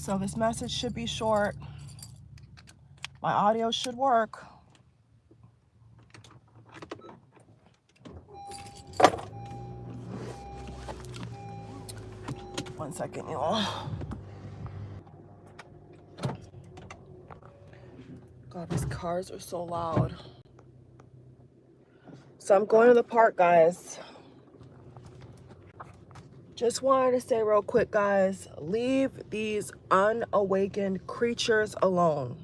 So this message should be short. My audio should work. One second, y'all. God, these cars are so loud. So I'm going to the park, guys. Just wanted to say real quick, guys, leave these unawakened creatures alone.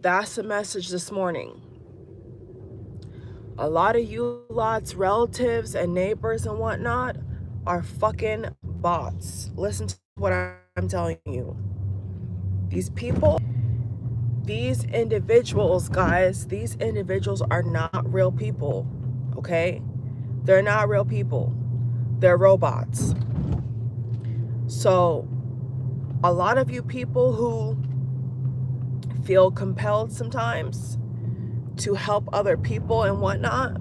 That's the message this morning. A lot of you lot's relatives and neighbors and whatnot are fucking bots. Listen to what I'm telling you. These people, these individuals, guys, these individuals are not real people, okay? They're not real people. They're robots. So a lot of you people who feel compelled sometimes to help other people and whatnot,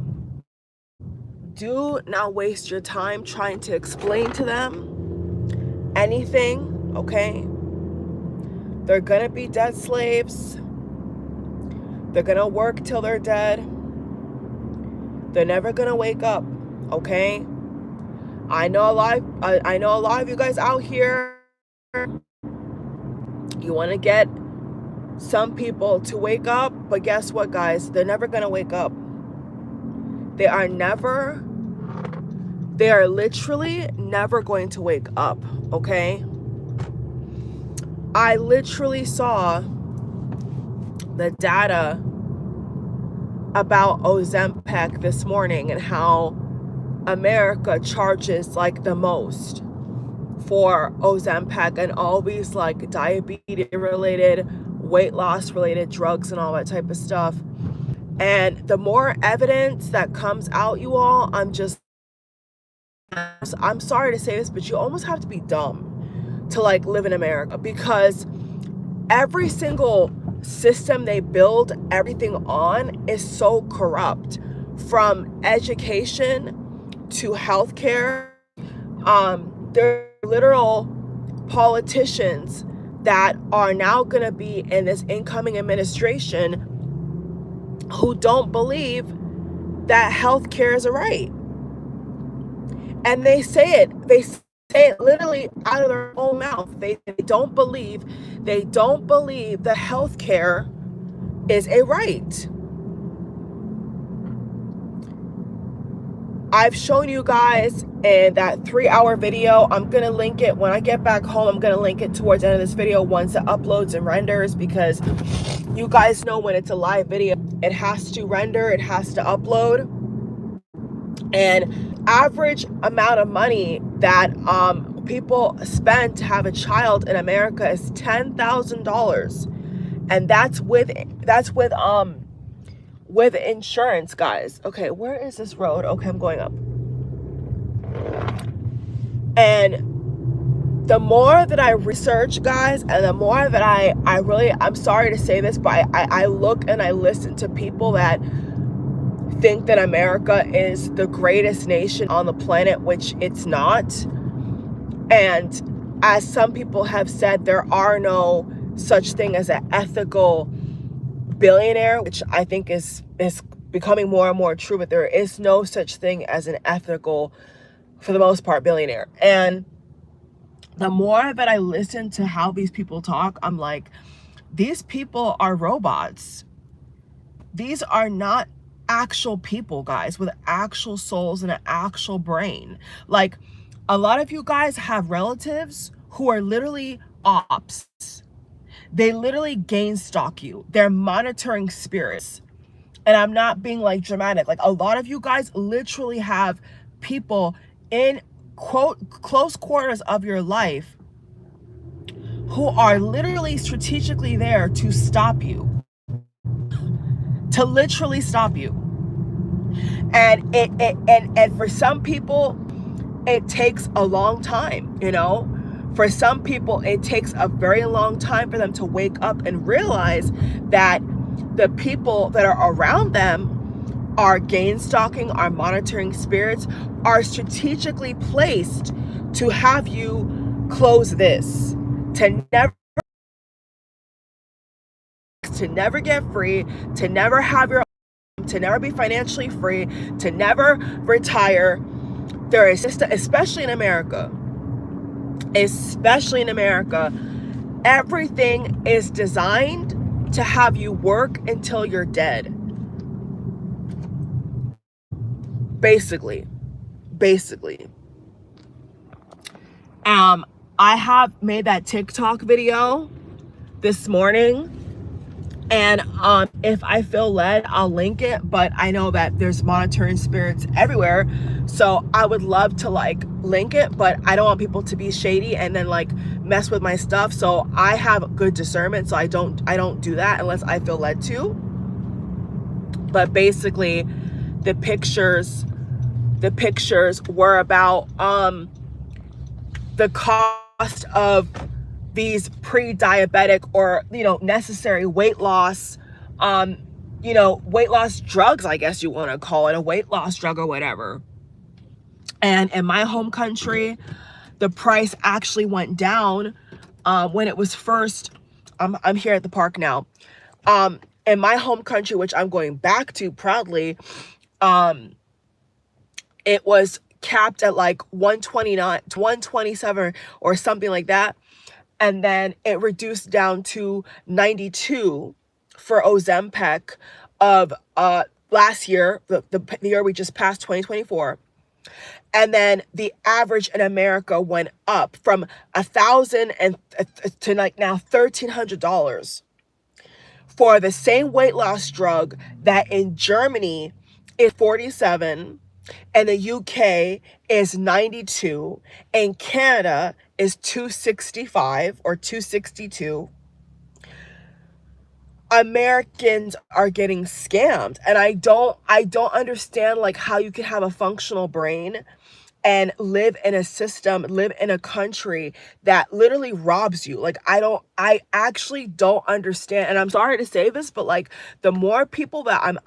do not waste your time trying to explain to them anything, okay? They're gonna be dead slaves. They're gonna work till they're dead. They're never gonna wake up, okay? I know a lot of you guys out here, you want to get some people to wake up, but guess what, guys? They're never gonna wake up. They are literally never going to wake up, okay? I literally saw the data about Ozempic this morning and how America charges like the most for Ozempic and all these like diabetes related, weight loss related drugs and all that type of stuff. And the more evidence that comes out, you all, I'm sorry to say this, but you almost have to be dumb to like live in America, because every single system they build everything on is so corrupt, from education to healthcare. They're literal politicians that are now going to be in this incoming administration who don't believe that healthcare is a right. And they say it literally out of their own mouth. They don't believe that healthcare is a right. I've shown you guys in that 3-hour video. I'm going to link it when I get back home. I'm going to link it towards the end of this video once it uploads and renders, because you guys know when it's a live video, it has to render, it has to upload. And average amount of money that people spend to have a child in America is $10,000. And that's with insurance, guys. Okay, where is this road? Okay, I'm going up. And the more that I research, guys, and the more that I'm sorry to say this, but I look and I listen to people that think that America is the greatest nation on the planet, which it's not. And as some people have said, there are no such thing as an ethical billionaire, which I think is becoming more and more true, but there is no such thing as an ethical, for the most part, billionaire. And the more that I listen to how these people talk, I'm like, these people are robots. These are not actual people, guys, with actual souls and an actual brain. Like, a lot of you guys have relatives who are literally ops. They literally gain stalk you. They're monitoring spirits. And I'm not being like dramatic. Like, a lot of you guys literally have people in quote close quarters of your life who are literally strategically there to stop you, to literally stop you. And and for some people it takes a long time, you know. For some people it takes a very long time for them to wake up and realize that the people that are around them are gain stalking, are monitoring spirits, are strategically placed to have you close this, to never get free, to never have your own, to never be financially free, to never retire. There is just, especially in America, everything is designed to have you work until you're dead. Basically. I have made that TikTok video this morning, and if I feel led, I'll link it, but I know that there's monitoring spirits everywhere, so I would love to like link it, but I don't want people to be shady and then like mess with my stuff. So I have good discernment, so I don't do that unless I feel led to. But basically the pictures were about the cost of these pre-diabetic or, you know, necessary weight loss, you know, weight loss drugs, I guess you want to call it, a weight loss drug or whatever. And in my home country, the price actually went down when it was first, I'm here at the park now. In my home country, which I'm going back to proudly, it was capped at like 129 to 127 or something like that. And then it reduced down to 92 for Ozempic of last year, the year we just passed, 2024. And then the average in America went up from $1,000 and to like now $1,300 for the same weight loss drug that in Germany is 47, and the UK is 92, and Canada is 265 or 262. Americans are getting scammed, and I don't understand like how you can have a functional brain and live in a system, live in a country that literally robs you. Like I actually don't understand. And I'm sorry to say this, but like the more people that I'm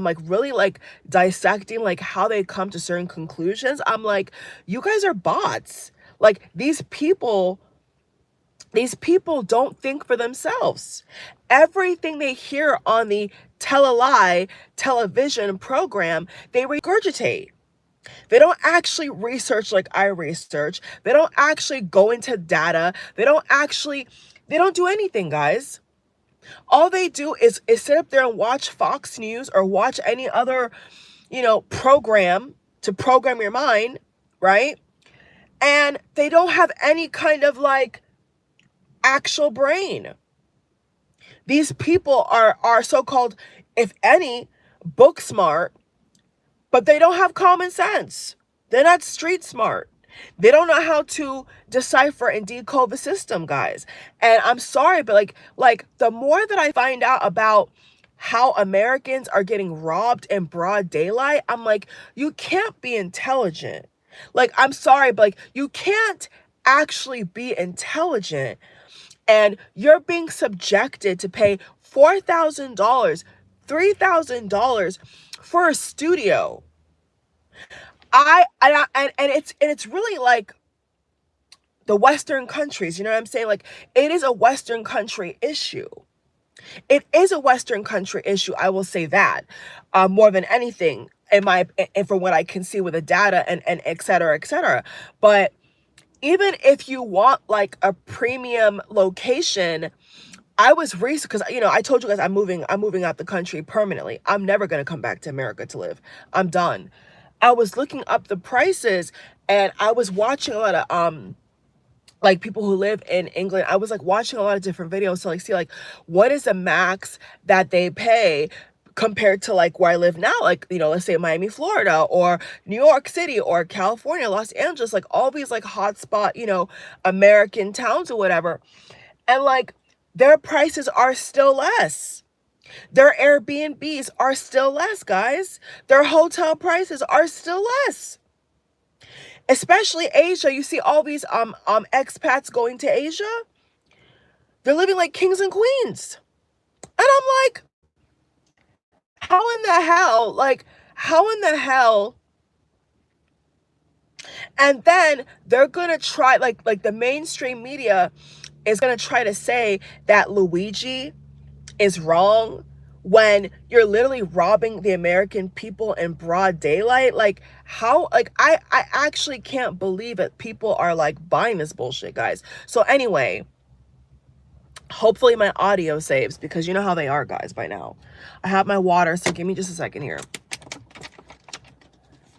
like really like dissecting like how they come to certain conclusions, I'm like, you guys are bots. Like these people don't think for themselves. Everything they hear on the Tell a Lie television program, they regurgitate. They don't actually research like I research. They don't actually go into data. They don't do anything, guys. All they do is sit up there and watch Fox News or watch any other, you know, program to program your mind, right? And they don't have any kind of like actual brain. These people are so-called, if any, book smart, but they don't have common sense. They're not street smart. They don't know how to decipher and decode the system, guys. And I'm sorry, but like the more that I find out about how Americans are getting robbed in broad daylight, I'm like, you can't be intelligent. Like, I'm sorry, but like you can't actually be intelligent, and you're being subjected to pay $4,000, $3,000 for a studio. And it's really like the Western countries, you know what I'm saying? Like it is a Western country issue. It is a Western country issue. I will say that more than anything, and from what I can see with the data and et cetera, et cetera. But even if you want like a premium location, I was recent, because you know I told you guys I'm moving out the country permanently. I'm never gonna come back to America to live. I'm done. I was looking up the prices, and I was watching a lot of like people who live in England. I was like watching a lot of different videos to like see like what is the max that they pay compared to like where I live now, like, you know, let's say Miami, Florida, or New York City, or California, Los Angeles, like all these like hotspot, you know, American towns or whatever. And like their prices are still less. Their Airbnbs are still less, guys. Their hotel prices are still less. Especially Asia. You see all these expats going to Asia. They're living like kings and queens. And I'm like, how in the hell? Like, how in the hell? And then they're gonna try, like the mainstream media is going to try to say that Luigi is wrong when you're literally robbing the American people in broad daylight? Like, how, like, I actually can't believe that people are like buying this bullshit, guys. So anyway, hopefully my audio saves, because you know how they are, guys, by now. I have my water, so give me just a second here.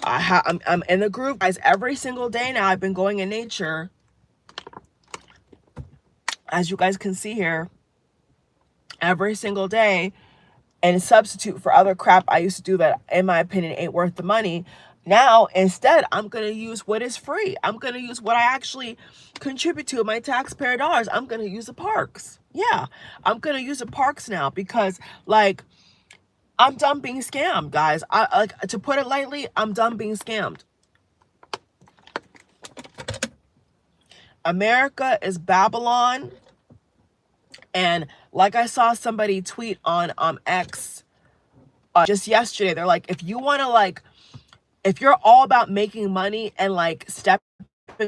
I'm in the groove, guys. Every single day now I've been going in nature, as you guys can see here, every single day, and substitute for other crap I used to do that, in my opinion, ain't worth the money. Now, instead, I'm going to use what is free. I'm going to use what I actually contribute to my taxpayer dollars. I'm going to use the parks. Yeah, I'm going to use the parks now, because, like, I'm done being scammed, guys. Like, to put it lightly, I'm done being scammed. America is Babylon. And like I saw somebody tweet on X just yesterday, they're like, if you want to, like, if you're all about making money and like stepping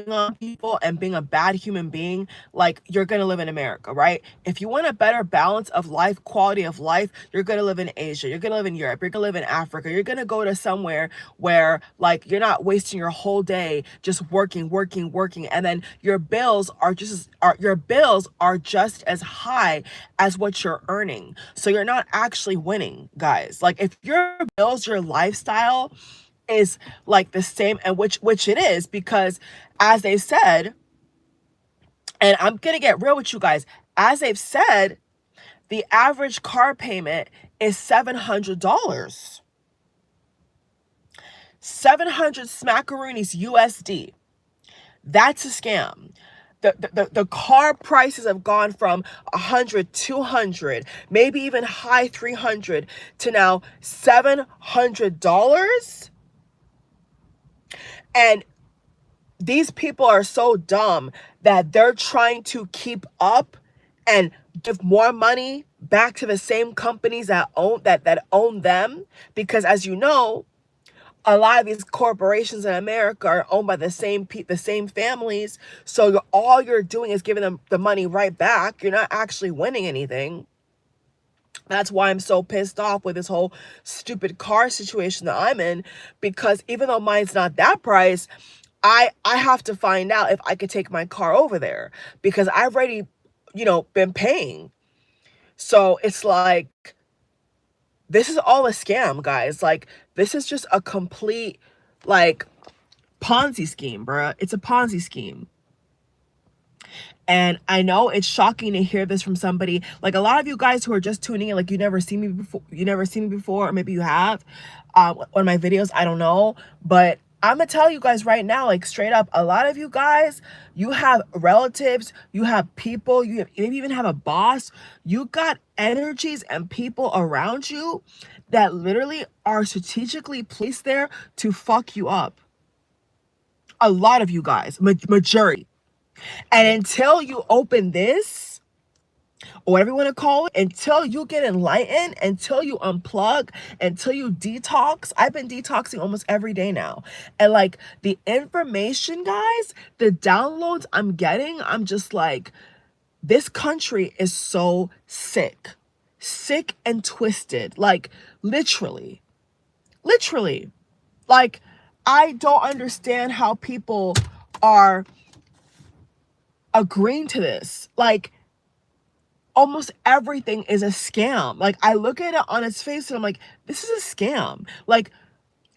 on people and being a bad human being, like, you're gonna live in America, right? If you want a better balance of life, quality of life, you're gonna live in Asia, you're gonna live in Europe, you're gonna live in Africa, you're gonna go to somewhere where, like, you're not wasting your whole day just working, and then your bills are just as high as what you're earning. So you're not actually winning, guys. Like, if your bills, your lifestyle is like the same, and which it is, because as they said, and I'm gonna get real with you guys, as they've said, the average car payment is $700. 700 smackaroonies USD. That's a scam. The car prices have gone from 100, 200, maybe even high 300 to now $700. And these people are so dumb that they're trying to keep up and give more money back to the same companies that own them, because, as you know, a lot of these corporations in America are owned by the same families. So all you're doing is giving them the money right back. You're not actually winning anything. That's why I'm so pissed off with this whole stupid car situation that I'm in, because even though mine's not that price, I have to find out if I could take my car over there, because I've already, been paying. So it's like, this is all a scam, guys. Like, this is just a complete, like, Ponzi scheme, bruh. It's a Ponzi scheme. And I know it's shocking to hear this from somebody, like, a lot of you guys who are just tuning in, like, you never seen me before, or maybe you have, one of my videos, I don't know, but I'm gonna tell you guys right now, like, straight up, a lot of you guys, you have relatives, you have people, you maybe even have a boss, you got energies and people around you that literally are strategically placed there to fuck you up. A lot of you guys, majority. And until you open this, or whatever you want to call it, until you get enlightened, until you unplug, until you detox. I've been detoxing almost every day now. And, like, the information, guys, the downloads I'm getting, I'm just like, this country is so sick and twisted. Like, literally. Like, I don't understand how people are agreeing to this. Like, almost everything is a scam. Like, I look at it on its face and I'm like, this is a scam. Like,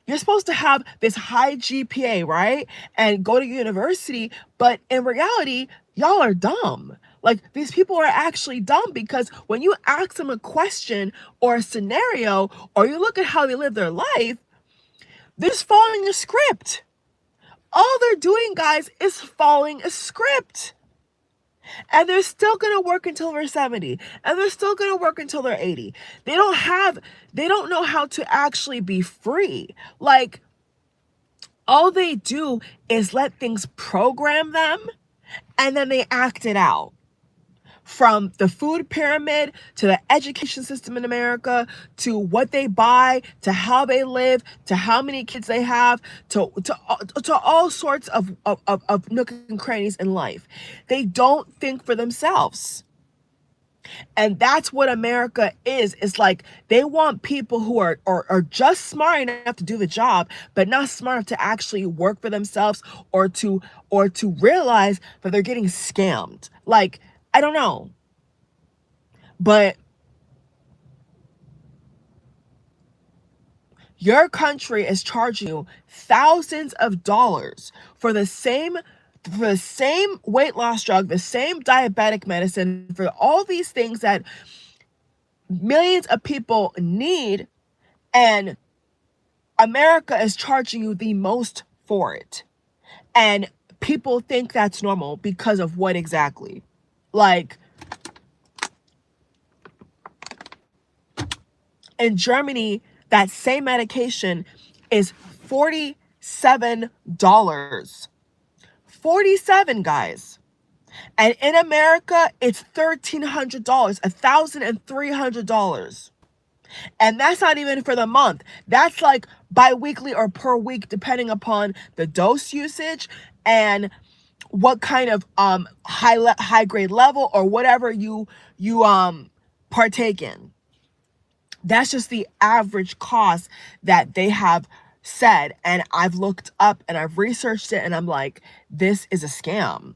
you're supposed to have this high GPA, right? And go to university, but in reality, y'all are dumb. Like, these people are actually dumb, because when you ask them a question or a scenario, or you look at how they live their life, they're just following a script. All they're doing, guys, is following a script. And they're still going to work until they're 70. And they're still going to work until they're 80. They don't know how to actually be free. Like, all they do is let things program them, and then they act it out. from the food pyramid to the education system in America, to what they buy, to how they live, to how many kids they have, to all sorts of nook and crannies in life. They don't think for themselves. And that's what America is. It's like they want people who are just smart enough to do the job, but not smart enough to actually work for themselves, or to realize that they're getting scammed. Like, I don't know. But your country is charging you thousands of dollars for the same weight loss drug, the same diabetic medicine, for all these things that millions of people need, and America is charging you the most for it. And people think that's normal because of what exactly? Like, in Germany, that same medication is $47. 47, guys. And in America, it's $1,300, $1,300. And that's not even for the month. That's like bi-weekly or per week, depending upon the dose usage and what kind of high grade level or whatever you partake in. That's just the average cost that they have said. And I've looked up and I've researched it, and I'm like, this is a scam.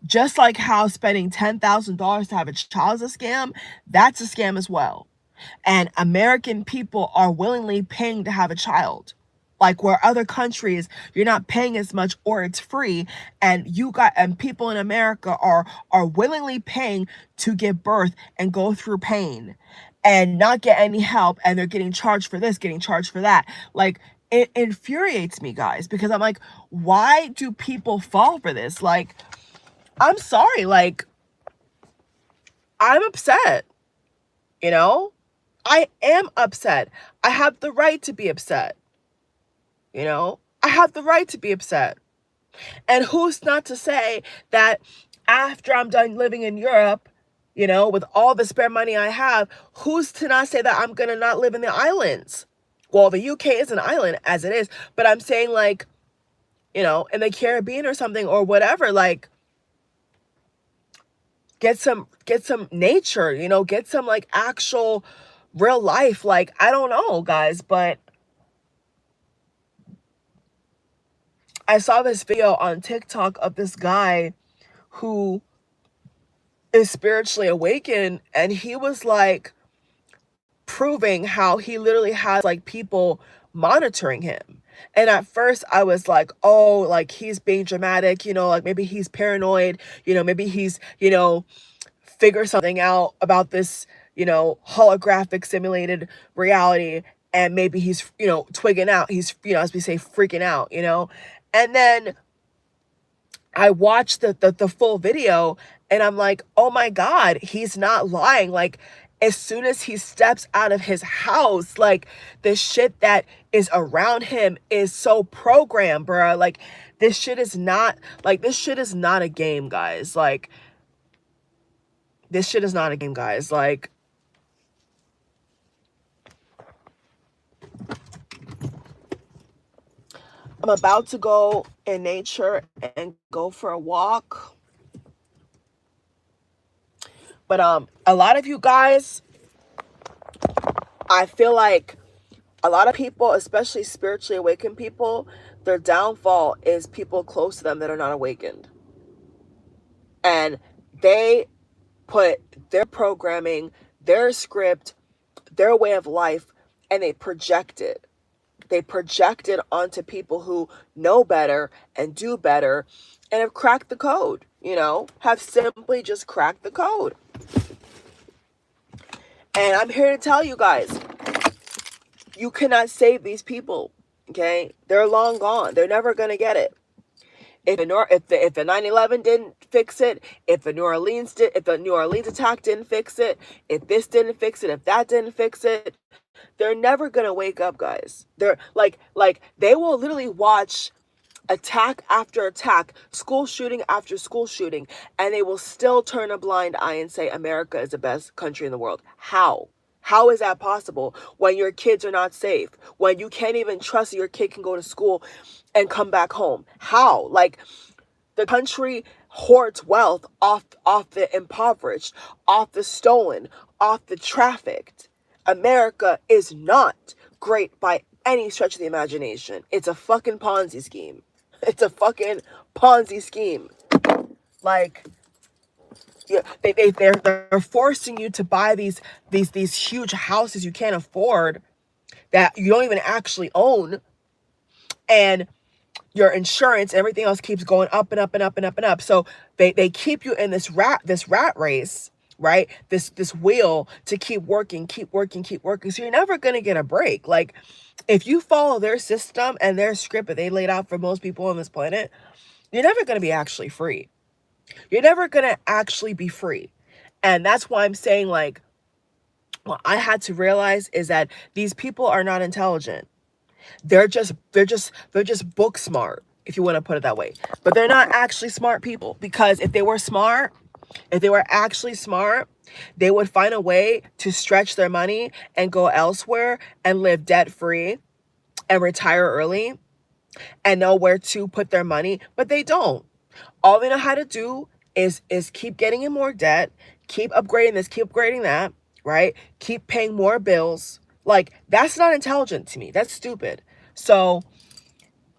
Just like how spending $10,000 to have a child is a scam, that's a scam as well. And American people are willingly paying to have a child. Like, where other countries, you're not paying as much or it's free, and people in America are willingly paying to give birth and go through pain and not get any help, and they're getting charged for this, getting charged for that. Like, it infuriates me, guys, because I'm like, why do people fall for this? Like, I'm sorry, like, I'm upset, you know? I am upset. I have the right to be upset. You know, I have the right to be upset. And who's not to say that after I'm done living in Europe, you know, with all the spare money I have, who's to not say that I'm going to not live in the islands? Well, the UK is an island as it is, but I'm saying, like, you know, in the Caribbean or something or whatever, like, get some nature, you know, get some like actual real life. Like, I don't know, guys, but I saw this video on TikTok of this guy who is spiritually awakened, and he was like proving how he literally has like people monitoring him. And at first I was like, oh, like he's being dramatic, you know, like maybe he's paranoid, you know, maybe he's, you know, figure something out about this, you know, holographic simulated reality, and maybe he's, you know, twigging out, he's, you know, as we say, freaking out, you know. And then I watched the full video, and I'm like, oh my God, he's not lying. Like, as soon as he steps out of his house, like, the shit that is around him is so programmed, bro. Like, this shit is not a game, guys. Like, this shit is not a game, guys. Like, I'm about to go in nature and go for a walk. But a lot of you guys, I feel like a lot of people, especially spiritually awakened people, their downfall is people close to them that are not awakened. And they put their programming, their script, their way of life, and they project it. They project it onto people who know better and do better and have cracked the code, you know, have simply just cracked the code. And I'm here to tell you guys, you cannot save these people, okay? They're long gone. They're never going to get it. If the 9/11 didn't fix it, if the New Orleans attack didn't fix it, if this didn't fix it, if that didn't fix it, they're never gonna wake up, guys. They're like they will literally watch attack after attack, school shooting after school shooting, and they will still turn a blind eye and say America is the best country in the world. How? How is that possible when your kids are not safe? When you can't even trust that your kid can go to school and come back home? How? Like, the country hoards wealth off the impoverished, off the stolen, off the trafficked. America is not great by any stretch of the imagination. It's a fucking Ponzi scheme. It's a fucking Ponzi scheme. Like, yeah, they're forcing you to buy these huge houses you can't afford, that you don't even actually own, and your insurance, everything else keeps going up and up and up and up and up. So they keep you in this rat race, right? This wheel to keep working. So you're never gonna get a break. Like, if you follow their system and their script that they laid out for most people on this planet, you're never gonna be actually free. You're never gonna actually be free. And that's why I'm saying, like, what I had to realize is that these people are not intelligent. They're just book smart, if you want to put it that way. But they're not actually smart people, because if they were actually smart, they would find a way to stretch their money and go elsewhere and live debt free and retire early and know where to put their money, but they don't. All they know how to do is keep getting in more debt, keep upgrading this, keep upgrading that, right? Keep paying more bills. Like, that's not intelligent to me. That's stupid. So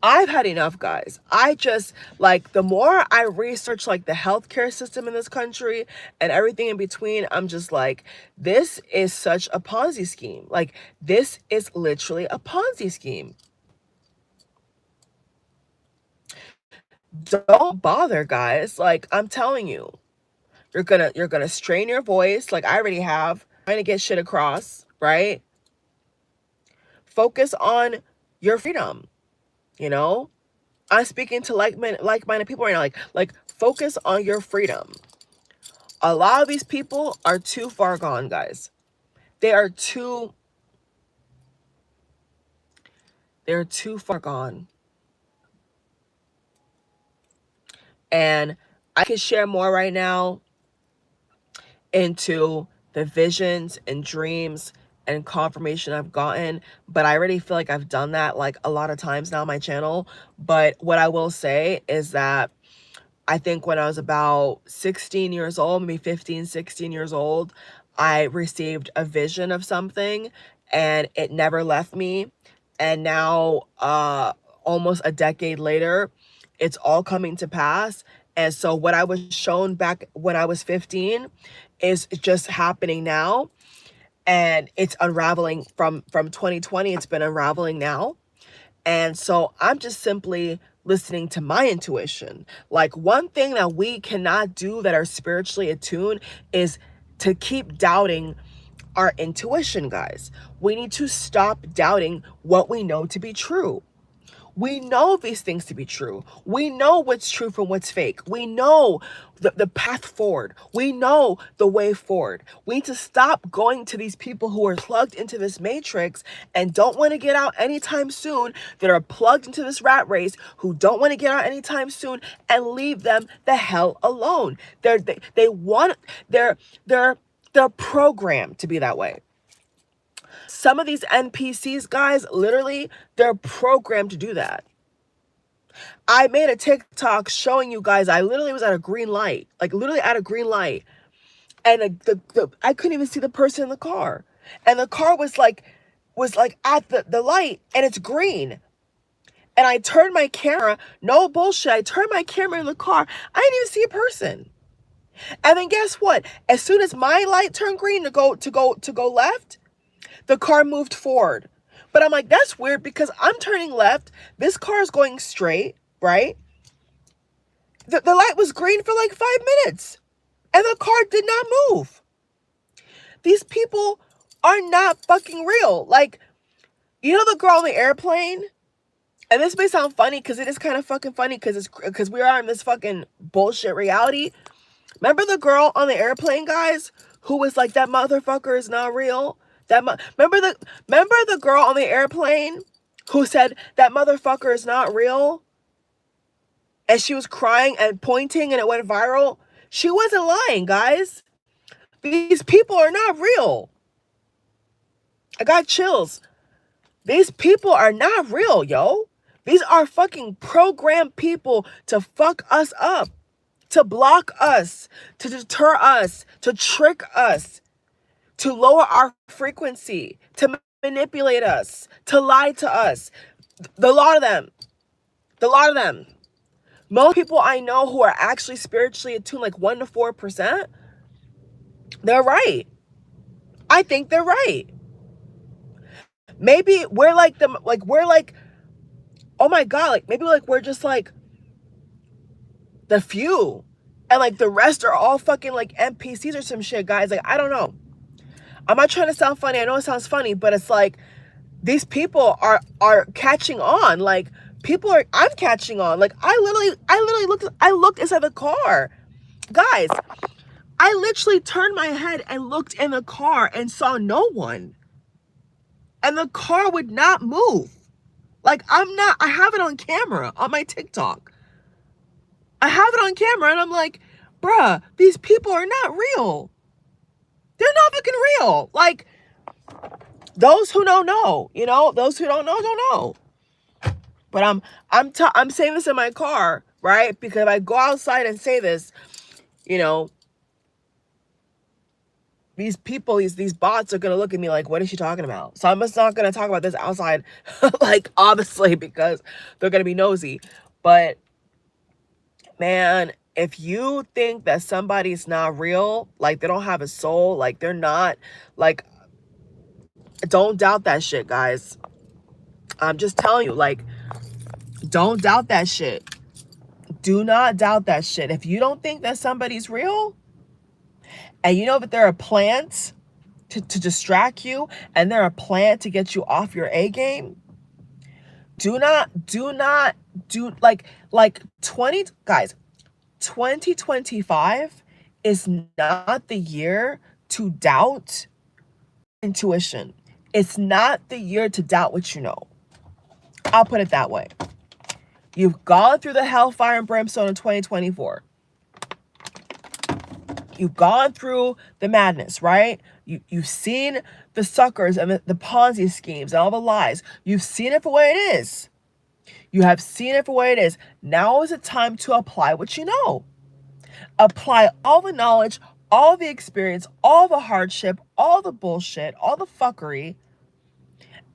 I've had enough, guys. I just, like, the more I research, like, the healthcare system in this country and everything in between, I'm just like, this is such a Ponzi scheme. Like, this is literally a Ponzi scheme. Don't bother, guys. Like, I'm telling you, you're gonna strain your voice, like I already have, trying to get shit across, right? Focus on your freedom. You know, I'm speaking to like-minded people right now. Like, focus on your freedom. A lot of these people are too far gone, guys. They're too far gone. And I can share more right now into the visions and dreams and confirmation I've gotten, but I already feel like I've done that like a lot of times now on my channel. But what I will say is that I think when I was about 16 years old, maybe 15, 16 years old, I received a vision of something and it never left me. And now, almost a decade later, it's all coming to pass. And so what I was shown back when I was 15 is just happening now. And it's unraveling from 2020. It's been unraveling now. And so I'm just simply listening to my intuition. Like, one thing that we cannot do that are spiritually attuned is to keep doubting our intuition, guys. We need to stop doubting what we know to be true. We know these things to be true. We know what's true from what's fake. We know the path forward. We know the way forward. We need to stop going to these people who are plugged into this matrix and don't want to get out anytime soon, that are plugged into this rat race, who don't want to get out anytime soon, and leave them the hell alone. They're programmed to be that way. Some of these NPCs, guys, literally, they're programmed to do that. I made a TikTok showing you guys, I literally was at a green light, like literally at a green light. And I couldn't even see the person in the car. And the car was like at the light, and it's green. And I turned my camera, no bullshit, I turned my camera in the car. I didn't even see a person. And then guess what? As soon as my light turned green to go left, the car moved forward. But I'm like, that's weird, because I'm turning left. This car is going straight, right? The light was green for like 5 minutes and the car did not move. These people are not fucking real. Like, you know the girl on the airplane? And this may sound funny, because it is kind of fucking funny, because we are in this fucking bullshit reality. Remember the girl on the airplane, guys, who was like, that motherfucker is not real? Remember the girl on the airplane who said that motherfucker is not real? and she was crying and pointing and it went viral, she wasn't lying, guys. These people are not real. I got chills. These people are not real, yo. These are fucking programmed people to fuck us up, to block us, to deter us, to trick us, to lower our frequency, to manipulate us, to lie to us. The lot of them. The lot of them. Most people I know who are actually spiritually attuned, like 1 to 4%, they're right. I think they're right. Maybe we're like them, like we're like, oh my God, like maybe like we're just like the few. And like the rest are all fucking like NPCs or some shit, guys. Like, I don't know. I'm not trying to sound funny. I know it sounds funny, but it's like these people are catching on. Like I'm catching on. Like I looked inside the car. Guys, I literally turned my head and looked in the car and saw no one. And the car would not move. Like I have it on camera on my TikTok. I have it on camera and I'm like, bruh, these people are not real. They're not fucking real. Like, those who don't know, you know, those who don't know. But I'm saying this in my car, right? Because if I go outside and say this, you know, these people, these bots are gonna look at me like, what is she talking about? So I'm just not gonna talk about this outside, like, obviously, because they're gonna be nosy. But man, if you think that somebody's not real, like they don't have a soul, like they're not, like, don't doubt that shit, guys. I'm just telling you, like, don't doubt that shit. Do not doubt that shit. If you don't think that somebody's real, and you know that they're a plant to distract you, and they're a plant to get you off your A game, do not like 2025 is not the year to doubt intuition. It's not the year to doubt what you know. I'll put it that way. You've gone through the hellfire and brimstone in 2024. You've gone through the madness, right? You've seen the suckers and the Ponzi schemes and all the lies. You've seen it for what it is. You have seen it for what it is. Now is the time to apply what you know. Apply all the knowledge, all the experience, all the hardship, all the bullshit, all the fuckery,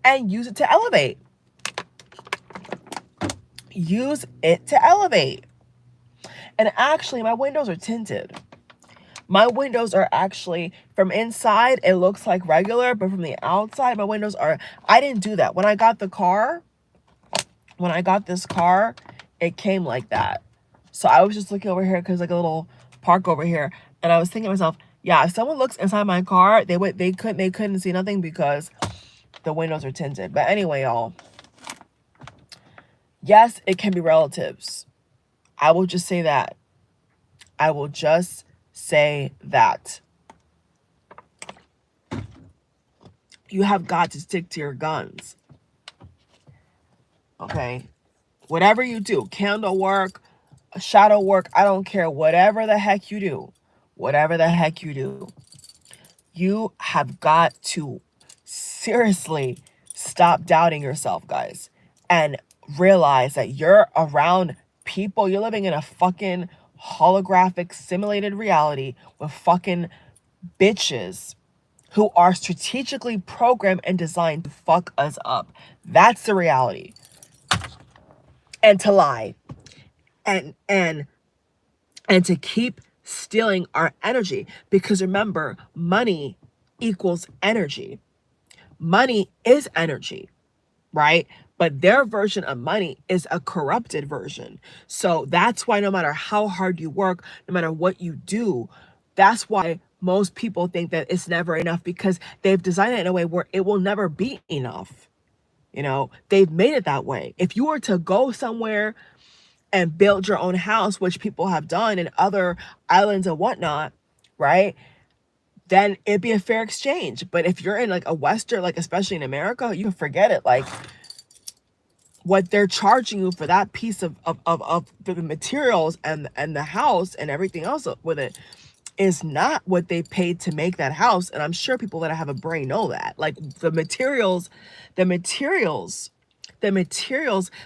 and use it to elevate. Use it to elevate. And actually, my windows are tinted. My windows are actually, from inside, it looks like regular, but from the outside, my windows are, I didn't do that. When I got this car, it came like that. So I was just looking over here because like a little park over here. And I was thinking to myself, yeah, if someone looks inside my car, they couldn't see nothing because the windows are tinted. But anyway, y'all, yes, it can be relatives. I will just say that. I will just say that. You have got to stick to your guns. Okay? Whatever you do, candle work, shadow work, I don't care. Whatever the heck you do, you have got to seriously stop doubting yourself, guys, and realize that you're around people. You're living in a fucking holographic simulated reality with fucking bitches who are strategically programmed and designed to fuck us up. That's the reality. And to lie and to keep stealing our energy, because remember, money equals energy. Money is energy, right? But their version of money is a corrupted version. So that's why no matter how hard you work, no matter what you do, that's why most people think that it's never enough, because they've designed it in a way where it will never be enough. You know, they've made it that way. If you were to go somewhere and build your own house, which people have done in other islands and whatnot, right? Then it'd be a fair exchange. But if you're in like a Western, like especially in America, you can forget it. Like, what they're charging you for that piece of the materials and the house and everything else with it is not what they paid to make that house. And I'm sure people that have a brain know that. Like the materials that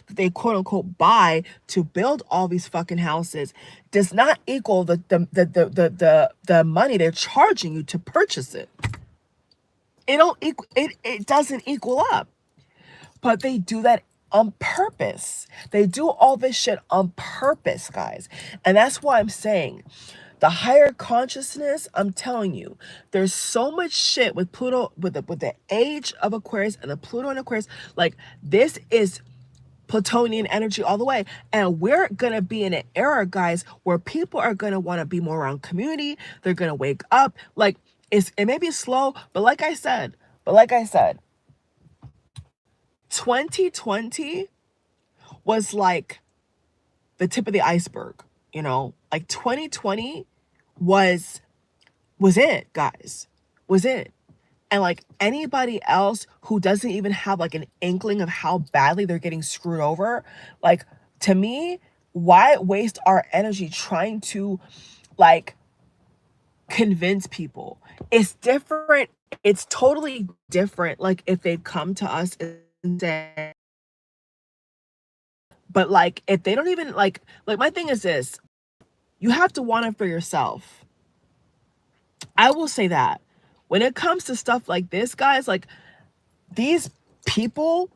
they quote unquote buy to build all these fucking houses does not equal the money they're charging you to purchase it. It doesn't equal up. But they do that on purpose. They do all this shit on purpose, guys. And that's why I'm saying the higher consciousness, I'm telling you, there's so much shit with Pluto, with the age of Aquarius and the Pluto in Aquarius. Like, this is Plutonian energy all the way. And we're going to be in an era, guys, where people are going to want to be more around community. They're going to wake up. Like, it may be slow, but like I said, 2020 was like the tip of the iceberg, you know? Like 2020 was it, guys. Was it. And like anybody else who doesn't even have like an inkling of how badly they're getting screwed over, like, to me, why waste our energy trying to like convince people? It's different. It's totally different. Like if they come to us and say, but like if they don't even like my thing is this, you have to want it for yourself. I will say that when it comes to stuff like this, guys, like these people,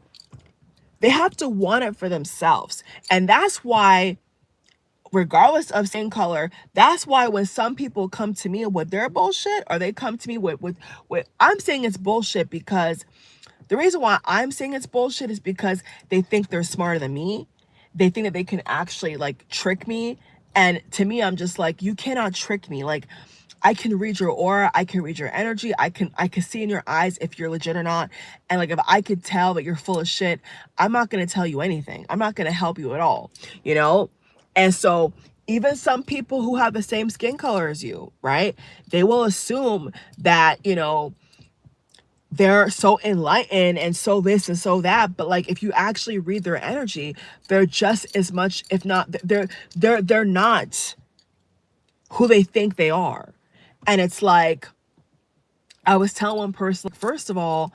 they have to want it for themselves. And that's why, regardless of skin color, that's why when some people come to me with their bullshit, or they come to me with I'm saying it's bullshit because the reason why I'm saying it's bullshit is because they think they're smarter than me. They think that they can actually like trick me. And to me, I'm just like, you cannot trick me. Like, I can read your aura. I can read your energy. I can see in your eyes if you're legit or not. And like, if I could tell that you're full of shit, I'm not going to tell you anything. I'm not going to help you at all, you know? And so even some people who have the same skin color as you, right? They will assume that, you know, they're so enlightened and so this and so that, but like if you actually read their energy, they're just as much, if not, they're not who they think they are. And it's like, I was telling one person, first of all,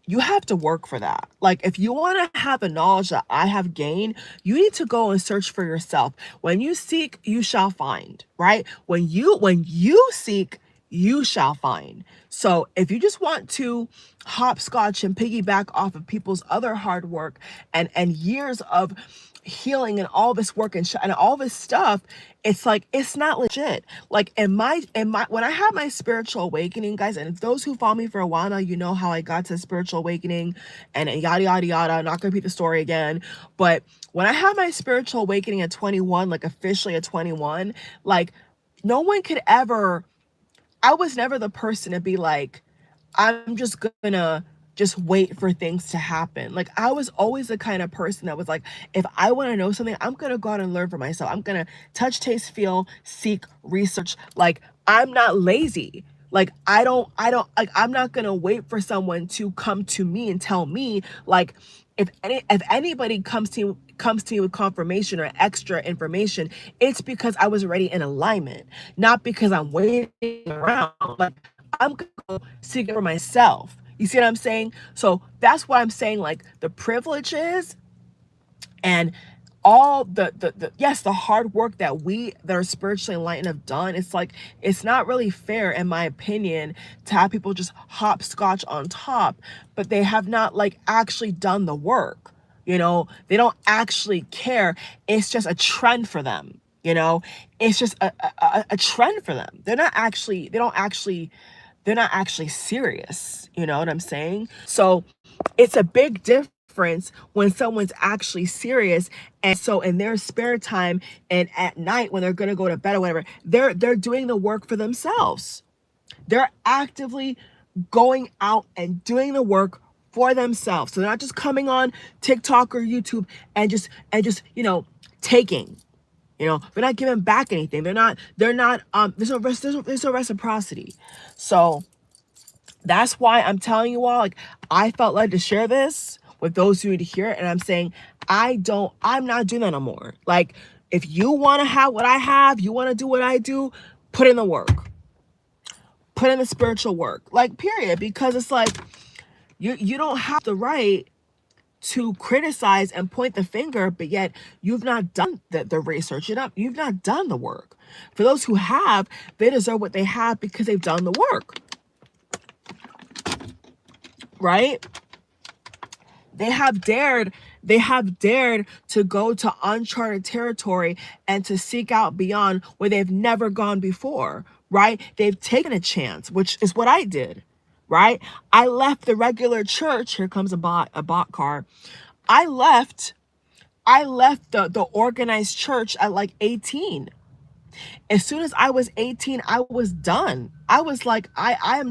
you have to work for that. Like if you want to have the knowledge that I have gained, you need to go and search for yourself. When you seek, you shall find, right? When you seek, you shall find. So if you just want to hopscotch and piggyback off of people's other hard work and years of healing and all this work and all this stuff, it's like, it's not legit. Like in my when I had my spiritual awakening, guys, and those who follow me for a while now, you know how I got to spiritual awakening and yada yada yada. I'm not gonna repeat the story again, but when I had my spiritual awakening at 21, like officially at 21, like no one could ever, I was never the person to be like, I'm just gonna just wait for things to happen. Like I was always the kind of person that was like, if I want to know something, I'm gonna go out and learn for myself. I'm gonna touch, taste, feel, seek, research. Like I'm not lazy. Like I don't like, I'm not gonna wait for someone to come to me and tell me. Like if anybody comes to me with confirmation or extra information, it's because I was already in alignment, not because I'm waiting around. Like I'm gonna go seek it for myself. You see what I'm saying? So that's why I'm saying, like, the privileges and all the yes, the hard work that we that are spiritually enlightened have done, it's like, it's not really fair, in my opinion, to have people just hopscotch on top, but they have not like actually done the work. You know, they don't actually care. It's just a trend for them. You know, it's just a trend for them. They're not actually serious. You know what I'm saying? So it's a big difference when someone's actually serious. And so in their spare time and at night when they're going to go to bed or whatever, they're doing the work for themselves. They're actively going out and doing the work for themselves. So they're not just coming on TikTok or YouTube and just, you know, taking. You know, they're not giving back anything. There's no reciprocity. So that's why I'm telling you all, like, I felt led to share this with those who need to hear it. And I'm saying, I'm not doing that no more. Like, if you want to have what I have, you want to do what I do, put in the work. Put in the spiritual work. Like, period. Because it's like, you don't have the right to criticize and point the finger, but yet you've not done the research. You've not done the work. For those who have, they deserve what they have because they've done the work. Right? They have dared to go to uncharted territory and to seek out beyond where they've never gone before, right? They've taken a chance, which is what I did, right? I left the regular church. Here comes a bot car. I left the organized church at like 18. As soon as I was 18, I was done. I was like, I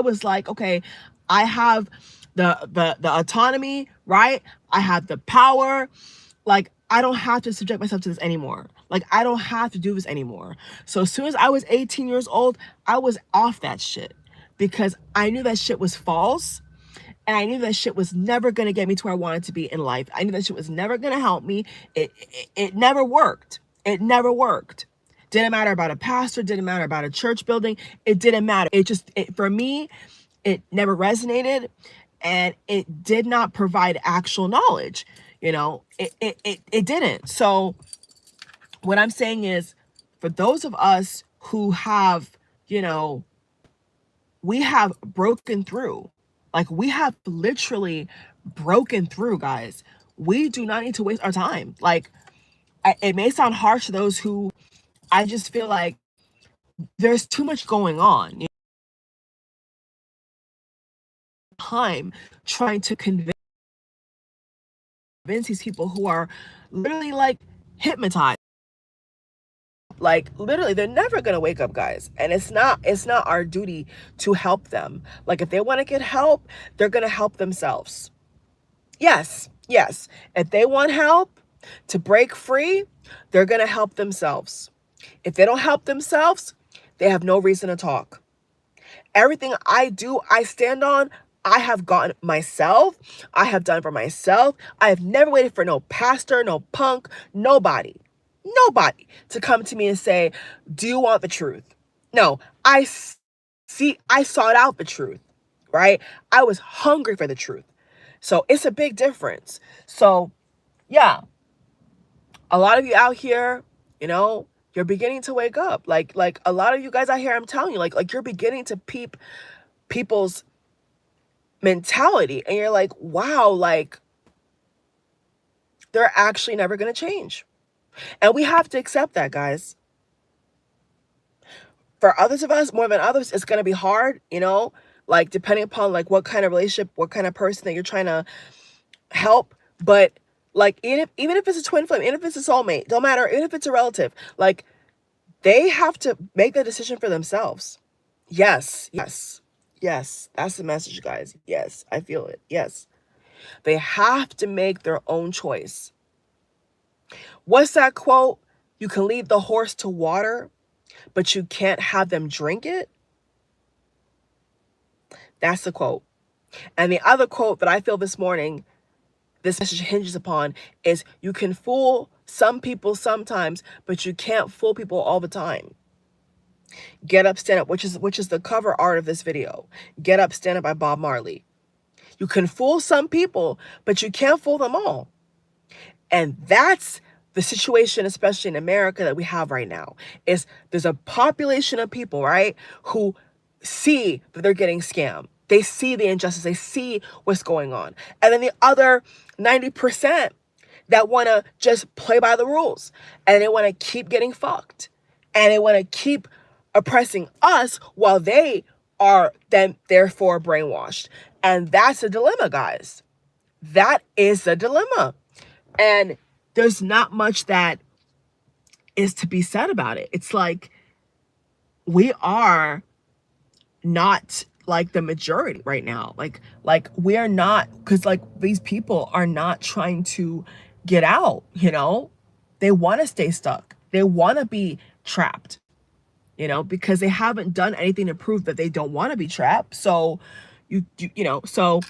was like, okay, I have the autonomy, right? I have the power. Like, I don't have to subject myself to this anymore. Like, I don't have to do this anymore. So as soon as I was 18 years old, I was off that shit because I knew that shit was false. And I knew that shit was never going to get me to where I wanted to be in life. I knew that shit was never going to help me. It never worked. It never worked. Didn't matter about a pastor. Didn't matter about a church building. It didn't matter. For me, it never resonated. And it did not provide actual knowledge. You know, it didn't. So what I'm saying is, for those of us who have, you know, we have broken through. Like, we have literally broken through, guys. We do not need to waste our time. Like, it may sound harsh to those who, I just feel like there's too much going on. You know? Time trying to convince these people who are literally like hypnotized. Like, literally, they're never gonna wake up, guys. And it's not our duty to help them. Like, if they want to get help, they're gonna help themselves. Yes. If they want help to break free, they're gonna help themselves. If they don't help themselves, they have no reason to talk. Everything I do, I stand on, I have gotten myself. I have done for myself. I have never waited for no pastor, no punk, nobody to come to me and say, do you want the truth? No, I sought out the truth, right? I was hungry for the truth. So it's a big difference. So yeah, a lot of you out here, you know, you're beginning to wake up. Like a lot of you guys out here, I'm telling you, like you're beginning to peep people's mentality. And you're like, wow, like they're actually never going to change. And we have to accept that, guys. For others of us, more than others, it's going to be hard, you know, like depending upon like what kind of relationship, what kind of person that you're trying to help. But like, even if it's a twin flame, even if it's a soulmate, don't matter, even if it's a relative, like they have to make the decision for themselves. Yes. That's the message, guys. Yes, I feel it. Yes. They have to make their own choice. What's that quote? You can lead the horse to water, but you can't have them drink it. That's the quote. And the other quote that I feel this morning, this message hinges upon, is you can fool some people sometimes, but you can't fool people all the time. Get Up, Stand Up, which is the cover art of this video. Get Up, Stand Up by Bob Marley. You can fool some people, but you can't fool them all. And that's the situation, especially in America, that we have right now. Is there's a population of people, right, who see that they're getting scammed. They see the injustice. They see what's going on. And then the other 90% that want to just play by the rules. And they want to keep getting fucked. And they want to keep oppressing us while they are then therefore brainwashed. And that's a dilemma, guys. That is a dilemma. And there's not much that is to be said about it. It's like we are not like the majority right now. Like we are not, because like these people are not trying to get out, you know? They want to stay stuck. They want to be trapped, you know, because they haven't done anything to prove that they don't want to be trapped. So you know, so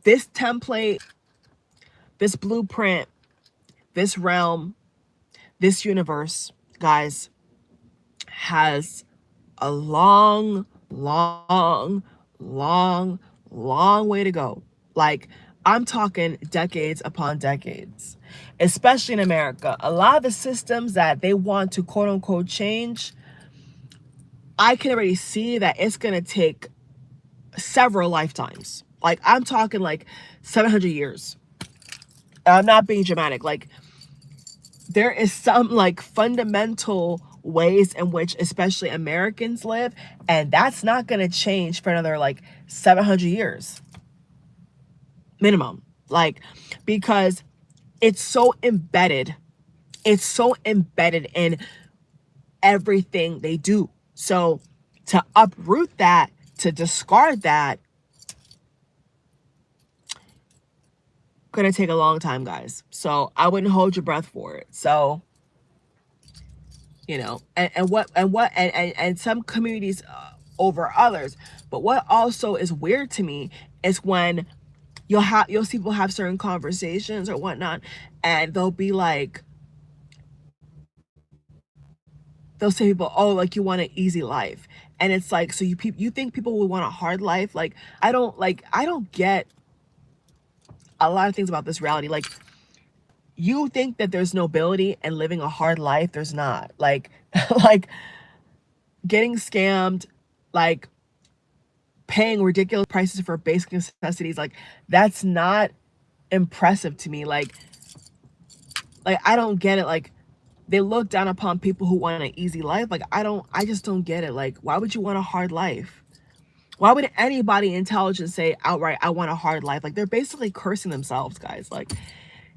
This template, this blueprint, this realm, this universe, guys, has a long way to go. Like, I'm talking decades upon decades, especially in America. A lot of the systems that they want to quote unquote change, I can already see that it's going to take several lifetimes. Like, I'm talking like 700 years. I'm not being dramatic. Like, there is some like fundamental ways in which especially Americans live, and that's not going to change for another like 700 years minimum. Like, because it's so embedded in everything they do. So to uproot that, to discard that, gonna take a long time, guys. So I wouldn't hold your breath for it. So, you know, and some communities over others. But what also is weird to me is when you'll see people have certain conversations or whatnot, and they'll be like, they'll say people, oh, like, you want an easy life. And it's like, so you think people would want a hard life? Like, I don't get a lot of things about this reality. Like, you think that there's nobility in living a hard life. There's not. Like, like getting scammed, like paying ridiculous prices for basic necessities. Like, that's not impressive to me. Like I don't get it. Like, they look down upon people who want an easy life. Like, I just don't get it. Like, why would you want a hard life? Why would anybody intelligent say outright, I want a hard life? Like, they're basically cursing themselves, guys. Like,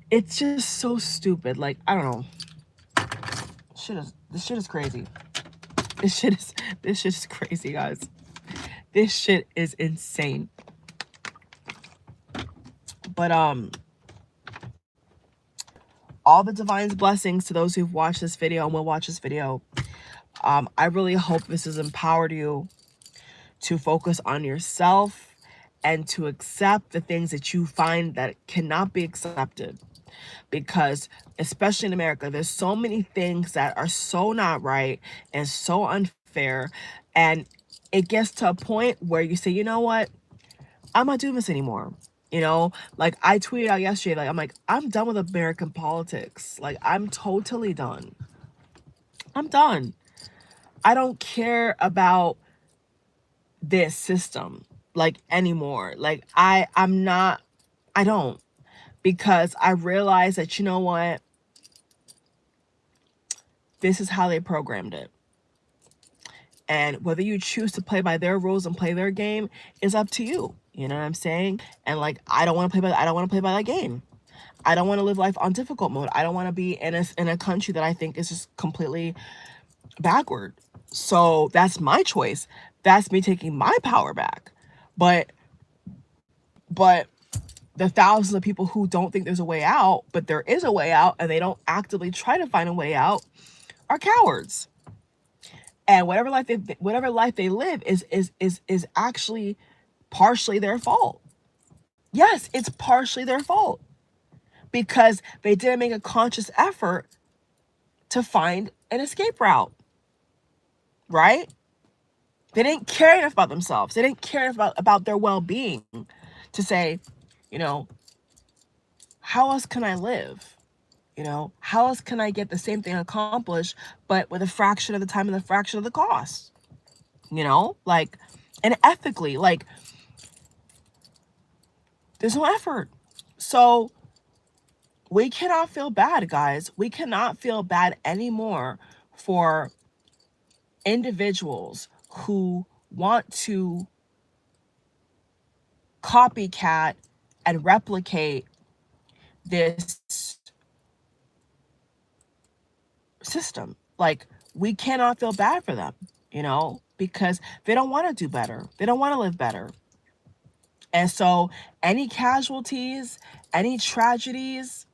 it's just so stupid. Like, I don't know. This shit is crazy. This shit is crazy, guys. This shit is insane. But all the divine's blessings to those who've watched this video and will watch this video. I really hope this has empowered you to focus on yourself and to accept the things that you find that cannot be accepted. Because especially in America, there's so many things that are so not right and so unfair. And it gets to a point where you say, you know what? I'm not doing this anymore. You know, like I tweeted out yesterday, like, I'm done with American politics. Like, I'm totally done. I'm done. I don't care about this system like anymore. Like, I don't, because I realized that, you know what, this is how they programmed it, and whether you choose to play by their rules and play their game is up to you. You know what I'm saying? And like, I don't want to play by that game. I don't want to live life on difficult mode. I don't want to be in a country that I think is just completely backward. So that's my choice. That's me taking my power back. But the thousands of people who don't think there's a way out, but there is a way out, and they don't actively try to find a way out, are cowards. And whatever life they live is actually partially their fault. Yes, it's partially their fault, because they didn't make a conscious effort to find an escape route, right? They didn't care enough about themselves. They didn't care enough about their well-being to say, you know, how else can I live? You know, how else can I get the same thing accomplished, but with a fraction of the time and a fraction of the cost? You know, like, and ethically, like, there's no effort. So we cannot feel bad, guys. We cannot feel bad anymore for individuals who want to copycat and replicate this system. Like, we cannot feel bad for them, you know, because they don't want to do better. They don't want to live better. And so any casualties, any tragedies,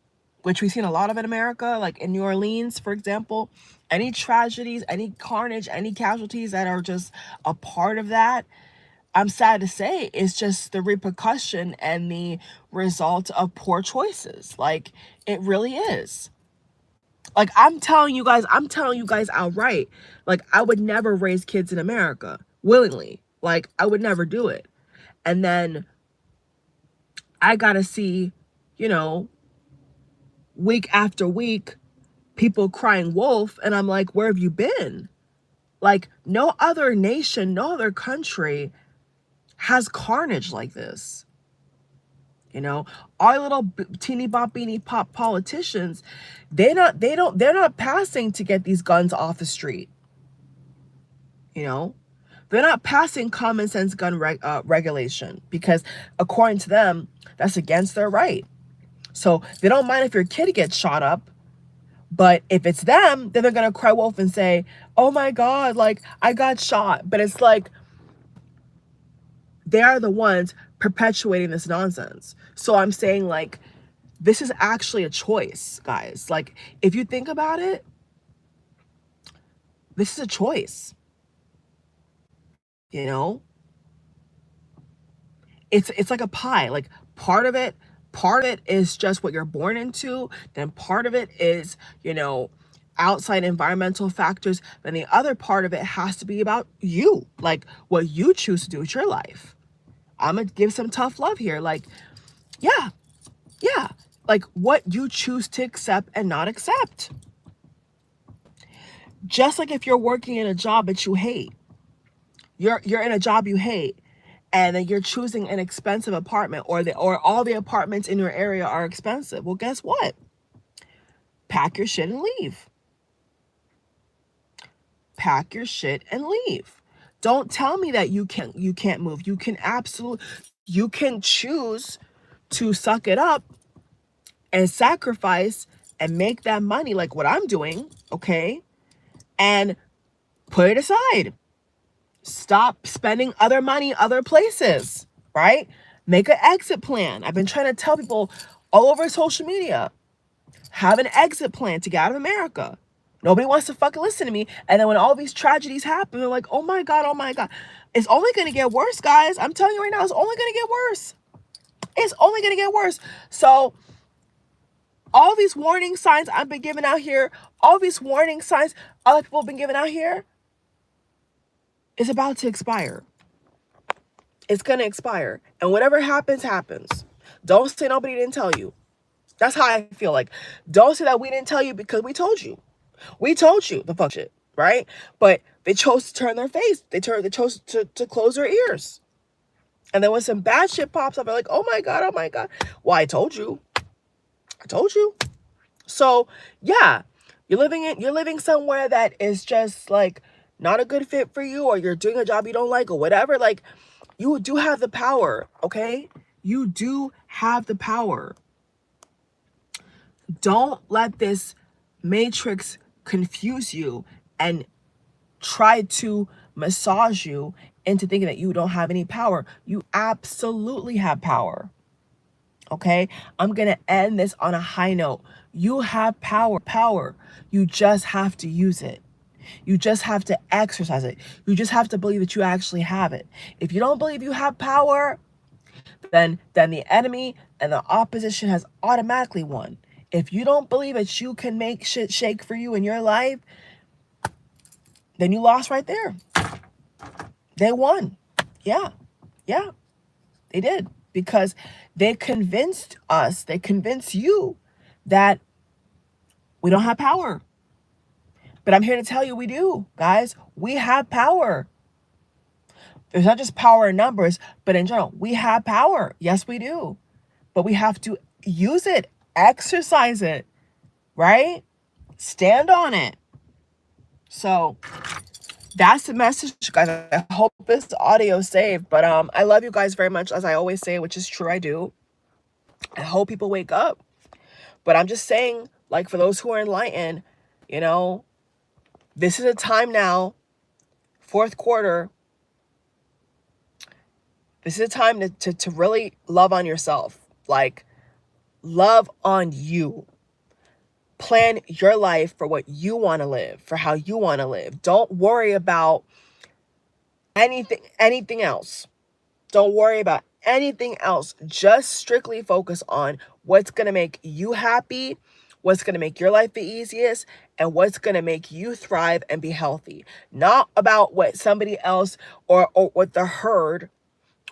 which we've seen a lot of in America, like in New Orleans, for example, any tragedies, any carnage, any casualties that are just a part of that, I'm sad to say, it's just the repercussion and the result of poor choices. Like, it really is. Like, I'm telling you guys outright, like, I would never raise kids in America willingly. Like, I would never do it. And then I gotta see, you know, week after week, people crying wolf, and I'm like, where have you been? Like, no other nation, no other country has carnage like this. You know, our little teeny boppini pop politicians, they're not passing to get these guns off the street. You know, they're not passing common sense gun regulation, because according to them, that's against their right. So they don't mind if your kid gets shot up, but if it's them, then they're gonna cry wolf and say, oh my God, like, I got shot. But it's like, they are the ones perpetuating this nonsense. So I'm saying, like, this is actually a choice, guys. Like, if you think about it, this is a choice. You know, it's like a pie. Like, part of it is just what you're born into. Then part of it is, you know, outside environmental factors. Then the other part of it has to be about you, like what you choose to do with your life. I'm gonna give some tough love here. Like, yeah, like what you choose to accept and not accept. Just like if you're working in a job that you hate, you're in a job you hate, and then you're choosing an expensive apartment, or all the apartments in your area are expensive. Well, guess what? Pack your shit and leave. Pack your shit and leave. Don't tell me that you can't move. You can choose to suck it up and sacrifice and make that money, like what I'm doing, okay? And put it aside. Stop spending other money other places, right? Make an exit plan. I've been trying to tell people all over social media, have an exit plan to get out of America. Nobody wants to fucking listen to me. And then when all these tragedies happen, they're like, oh my God, oh my God. It's only going to get worse, guys. I'm telling you right now, it's only going to get worse. It's only going to get worse. So all these warning signs I've been giving out here, all these warning signs other people have been giving out here, is about to expire. It's going to expire. And whatever happens, happens. Don't say nobody didn't tell you. That's how I feel. Like, don't say that we didn't tell you, because we told you. We told you the fuck shit, right? But they chose to turn their face. They chose to close their ears. And then when some bad shit pops up, they're like, oh my God, oh my God. Well, I told you. I told you. So yeah, you're living somewhere that is just like not a good fit for you, or you're doing a job you don't like, or whatever. Like, you do have the power, okay? You do have the power. Don't let this matrix confuse you and try to massage you into thinking that you don't have any power. You absolutely have power. Okay? I'm going to end this on a high note. You have power. You just have to use it. You just have to exercise it. You just have to believe that you actually have it. If you don't believe you have power, then the enemy and the opposition has automatically won. If you don't believe that you can make shit shake for you in your life, then you lost right there. They won. Yeah, they did. Because they convinced us, they convinced you that we don't have power. But I'm here to tell you we do, guys. We have power. There's not just power in numbers, but in general, we have power. Yes, we do. But we have to use it, exercise it, right? Stand on it. So that's the message, guys. I hope this audio saved. But I love you guys very much, as I always say, which is true, I do. I hope people wake up. But I'm just saying, like, for those who are enlightened, you know, this is a time now, fourth quarter. This is a time to really love on yourself. Like, love on you. Plan your life for what you want to live, for how you want to live. Don't worry about anything else. Don't worry about anything else. Just strictly focus on what's going to make you happy, what's going to make your life the easiest, and what's going to make you thrive and be healthy. Not about what somebody else or what the herd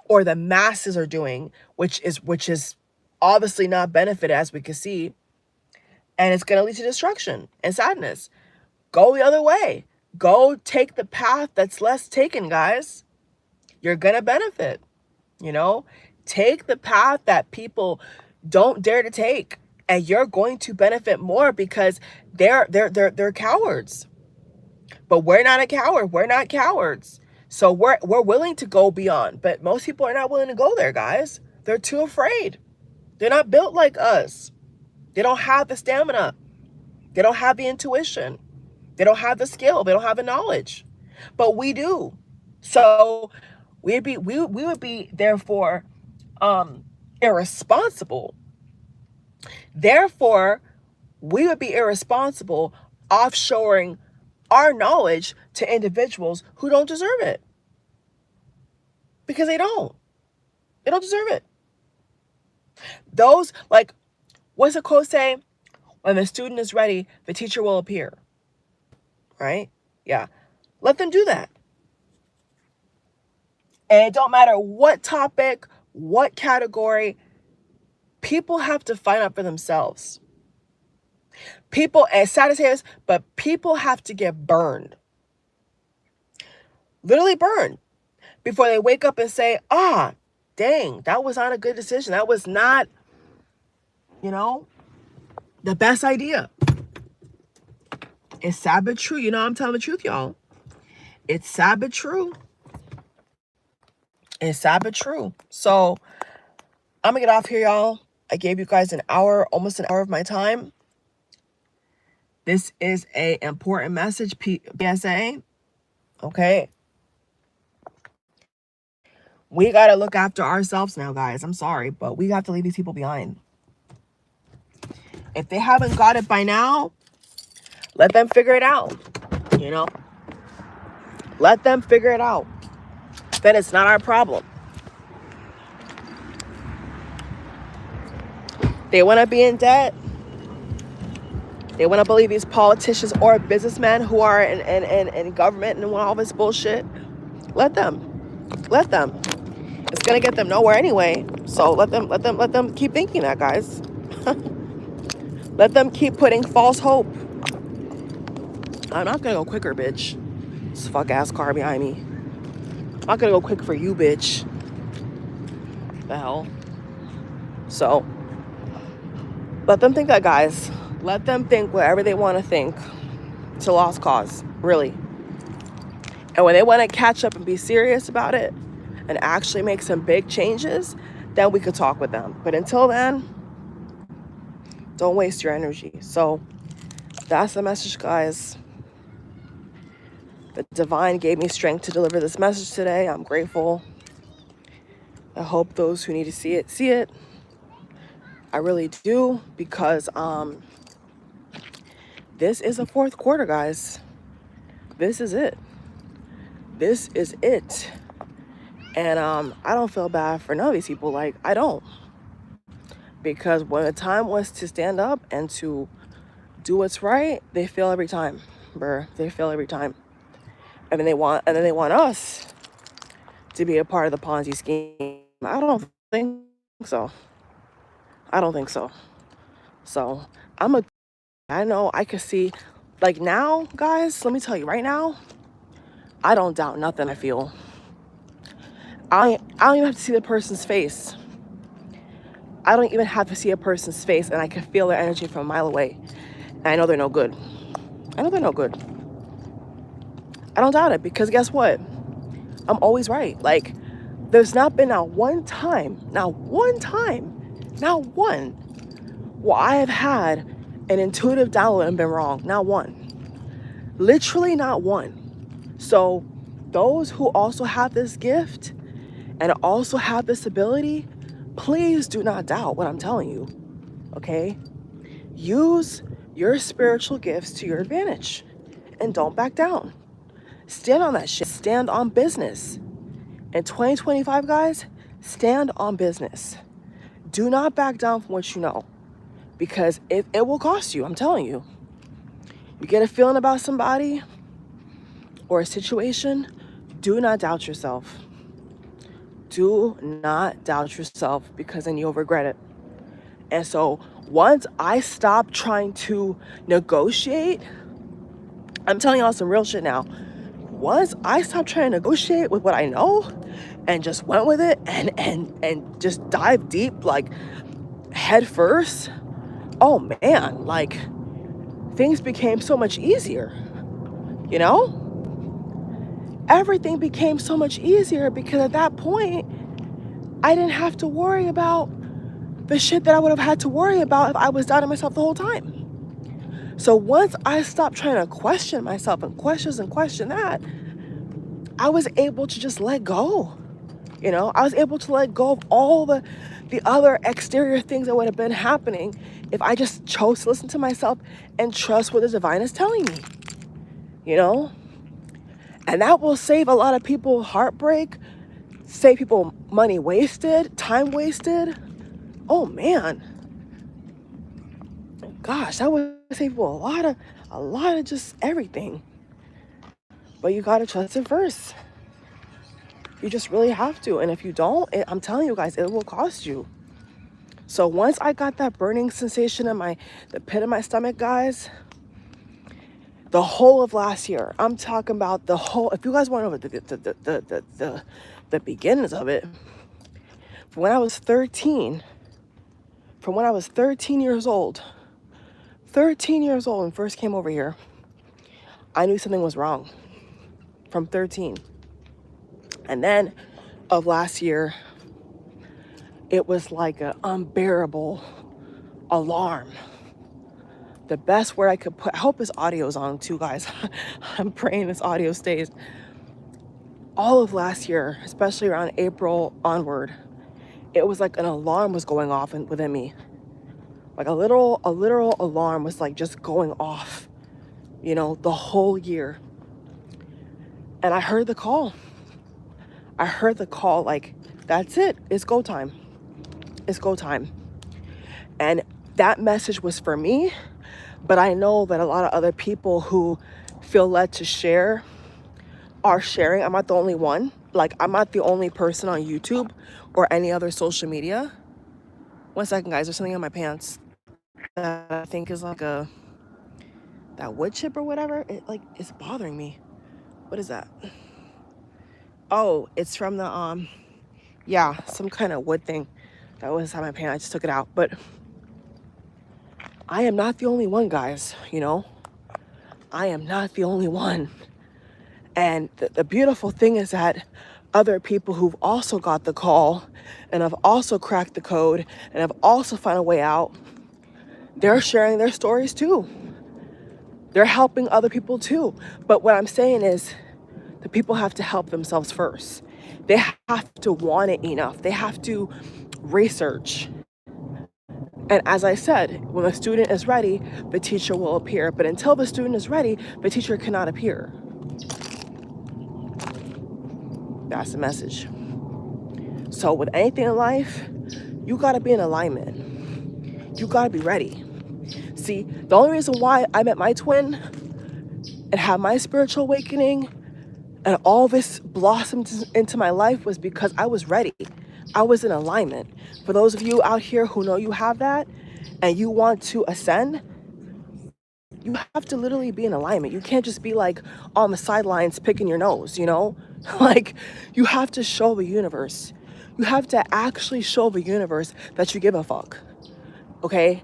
or the masses are doing, which is obviously not benefited, as we can see, and it's going to lead to destruction and sadness. Go the other way. Go take the path that's less taken, guys. You're going to benefit. You know, take the path that people don't dare to take, and you're going to benefit more because they're cowards. But we're not a coward. We're not cowards. So we're willing to go beyond. But most people are not willing to go there, guys. They're too afraid. They're not built like us. They don't have the stamina. They don't have the intuition. They don't have the skill. They don't have the knowledge. But we do. So we would be therefore irresponsible. Therefore, we would be irresponsible offshoring our knowledge to individuals who don't deserve it. Because they don't. They don't deserve it. Those, like, what's the quote say? When the student is ready, the teacher will appear. Right? Yeah. Let them do that. And it don't matter what topic, what category, people have to find out for themselves. People, and it's sad to say this, but people have to get burned. Literally burned. Before they wake up and say, dang, that was not a good decision. That was not, the best idea. It's sad but true. I'm telling the truth, y'all. It's sad but true. It's sad but true. So I'm going to get off here, y'all. I gave you guys an hour, almost an hour of my time. This is a important message, PSA. Okay. We got to look after ourselves now, guys. I'm sorry, but we have to leave these people behind. If they haven't got it by now, let them figure it out. Let them figure it out. Then it's not our problem. They want to be in debt. They want to believe these politicians or businessmen who are in government and all this bullshit. Let them. Let them. It's gonna get them nowhere anyway. So let them keep thinking that, guys. Let them keep putting false hope. I'm not gonna go quicker, bitch. This fuck ass car behind me. I'm not gonna go quick for you, bitch. The hell. So let them think that, guys. Let them think whatever they want to think. It's a lost cause, really. And when they want to catch up and be serious about it and actually make some big changes, then we could talk with them. But until then, don't waste your energy. So that's the message, guys. The divine gave me strength to deliver this message today. I'm grateful. I hope those who need to see it, see it. I really do, because this is the fourth quarter, guys. This is it. This is it. And I don't feel bad for none of these people. Like, I don't. Because when the time was to stand up and to do what's right, they fail every time, bruh. They fail every time. And then they want us to be a part of the Ponzi scheme. I don't think so. I don't think so. So I know I could see, like, now, guys, let me tell you right now, I don't doubt nothing I feel. I don't even have to see the person's face. I don't even have to see a person's face, and I can feel their energy from a mile away. And I know they're no good. I know they're no good. I don't doubt it, because guess what? I'm always right. Like, there's not been not one, where I have had an intuitive download and been wrong. Not one. Literally not one. So those who also have this gift and also have this ability, please do not doubt what I'm telling you. Okay? Use your spiritual gifts to your advantage and don't back down. Stand on that shit. Stand on business. In 2025, guys, stand on business. Do not back down from what you know, because it will cost you. I'm telling you. You get a feeling about somebody or a situation, do not doubt yourself. Do not doubt yourself, because then you'll regret it. And so once I stopped trying to negotiate, I'm telling y'all some real shit now. Once I stopped trying to negotiate with what I know and just went with it and just dive deep, like head first, oh man, like things became so much easier, you know? Everything became so much easier, because at that point, I didn't have to worry about the shit that I would have had to worry about if I was doubting myself the whole time. So once I stopped trying to question myself and question that, I was able to just let go. You know, I was able to let go of all the other exterior things that would have been happening if I just chose to listen to myself and trust what the divine is telling me, you know? And that will save a lot of people heartbreak, save people money wasted, time wasted. Oh man. Gosh, that would save people a lot of just everything. But you gotta trust it first. You just really have to. And if you don't, I'm telling you guys, it will cost you. So once I got that burning sensation in the pit of my stomach, guys, the whole of last year, I'm talking about the whole, if you guys want to know the beginnings of it, from when I was 13 years old and first came over here, I knew something was wrong from 13. And then of last year, it was like an unbearable alarm. The best word I could put, I hope this audio's on too, guys. I'm praying this audio stays. All of last year, especially around April onward, it was like an alarm was going off within me. Like a literal alarm was like just going off, you know, the whole year. And I heard the call. Like, that's it. It's go time. It's go time. And that message was for me, but I know that a lot of other people who feel led to share are sharing. I'm not the only one. Like, I'm not the only person on YouTube or any other social media. One second, guys. There's something in my pants that I think is like that wood chip or whatever. It's bothering me. What is that? Oh, it's from the, yeah, some kind of wood thing that was on my pants. I just took it out. But I am not the only one, guys, you know? I am not the only one. And the beautiful thing is that other people who've also got the call and have also cracked the code and have also found a way out, they're sharing their stories too. They're helping other people too. But what I'm saying is the people have to help themselves first. They have to want it enough. They have to research. And as I said, when the student is ready, the teacher will appear. But until the student is ready, the teacher cannot appear. That's the message. So with anything in life, you gotta be in alignment. You gotta be ready. See, the only reason why I met my twin and had my spiritual awakening and all this blossomed into my life was because I was ready. I was in alignment. For those of you out here who know you have that and you want to ascend, you have to literally be in alignment. You can't just be like on the sidelines picking your nose, you know? Like, you have to show the universe. You have to actually show the universe that you give a fuck. Okay?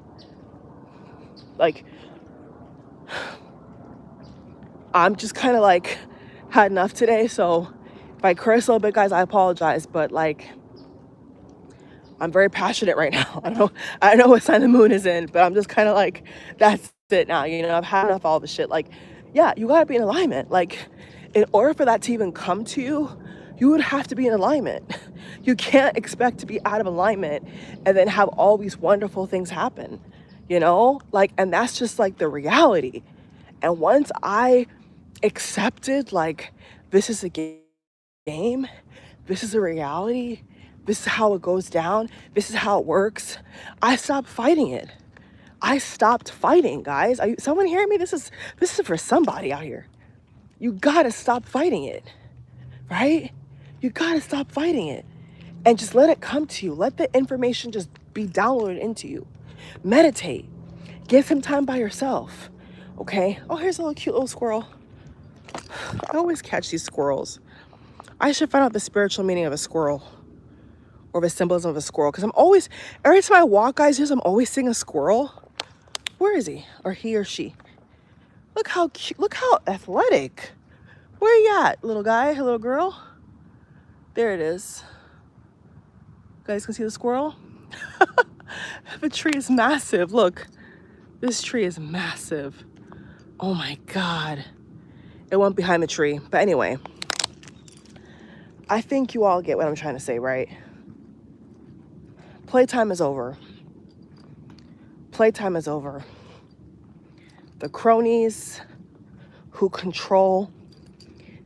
Like, I'm just kind of like had enough today, so if I curse a little bit, guys, I apologize, but like, I'm very passionate right now. I don't know what sign the moon is in, but I'm just kind of like, that's it now, you know? I've had enough of all this shit. Like, yeah, you gotta be in alignment. Like, in order for that to even come to you, you would have to be in alignment. You can't expect to be out of alignment and then have all these wonderful things happen, you know? Like, and that's just like the reality. And once I accepted, like, this is a game, this is a reality, this is how it goes down, this is how it works, I stopped fighting it. I stopped fighting, guys. Someone hearing me? This is for somebody out here. You gotta stop fighting it, right? You gotta stop fighting it and just let it come to you. Let the information just be downloaded into you. Meditate. Get some time by yourself, okay? Oh, here's a little cute little squirrel. I always catch these squirrels. I should find out the spiritual meaning of a squirrel or the symbolism of a squirrel, because I'm always, every time I walk, guys, I'm always seeing a squirrel. Where is he? Or he or she? Look how cute, look how athletic. Where you at, little guy, little girl? There it is. You guys can see the squirrel? The tree is massive. Look, this tree is massive. Oh my God. It went behind the tree. But anyway, I think you all get what I'm trying to say, right? Playtime is over. Playtime is over. The cronies who control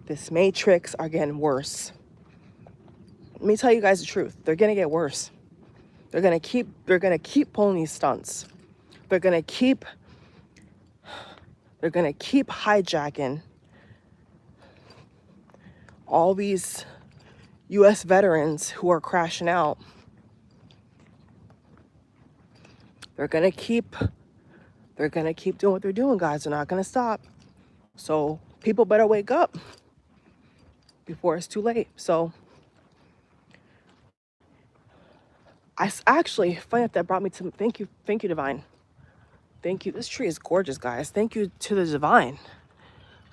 this matrix are getting worse. Let me tell you guys the truth. They're gonna get worse. They're gonna keep pulling these stunts. They're gonna keep hijacking all these US veterans who are crashing out. They're gonna keep doing what they're doing, guys. They're not gonna stop. So people better wake up before it's too late. So actually, funny enough, that brought me to, thank you, Divine. Thank you. This tree is gorgeous, guys. Thank you to the Divine.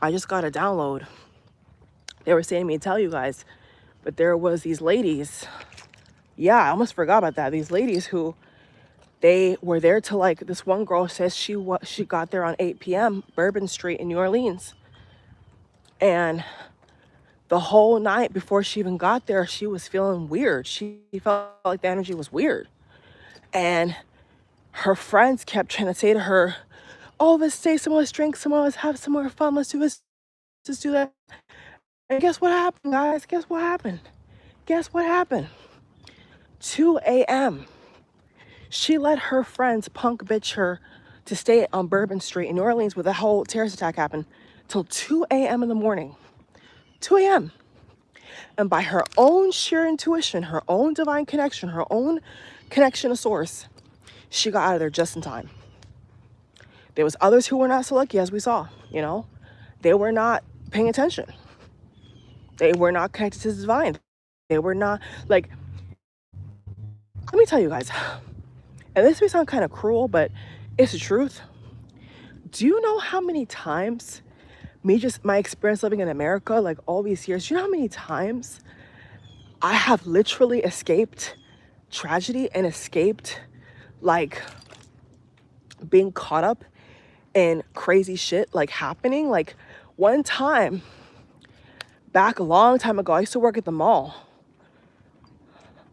I just got a download. They were saying to me to tell you guys, but there was these ladies. Yeah, I almost forgot about that. These ladies who, they were there till, like, this one girl says she got there on 8 p.m. Bourbon Street in New Orleans. And the whole night before she even got there, she was feeling weird. She felt like the energy was weird. And her friends kept trying to say to her, oh, let's stay somewhere, let's drink somewhere, let's have some more fun, let's do this, let's do that. And guess what happened, guys? Guess what happened? 2 a.m. She let her friends punk bitch her to stay on Bourbon Street in New Orleans where the whole terrorist attack happened till 2 a.m. in the morning. 2 a.m. And by her own sheer intuition, her own divine connection, her own connection to source, she got out of there just in time. There was others who were not so lucky, as we saw, you know. They were not paying attention. They were not connected to the divine. They were not, like, let me tell you guys, and this may sound kind of cruel, but it's the truth. Do you know how many times my experience living in America, like all these years, do you know how many times I have literally escaped tragedy and escaped, like, being caught up in crazy shit, like, happening? Like, one time, back a long time ago, I used to work at the mall.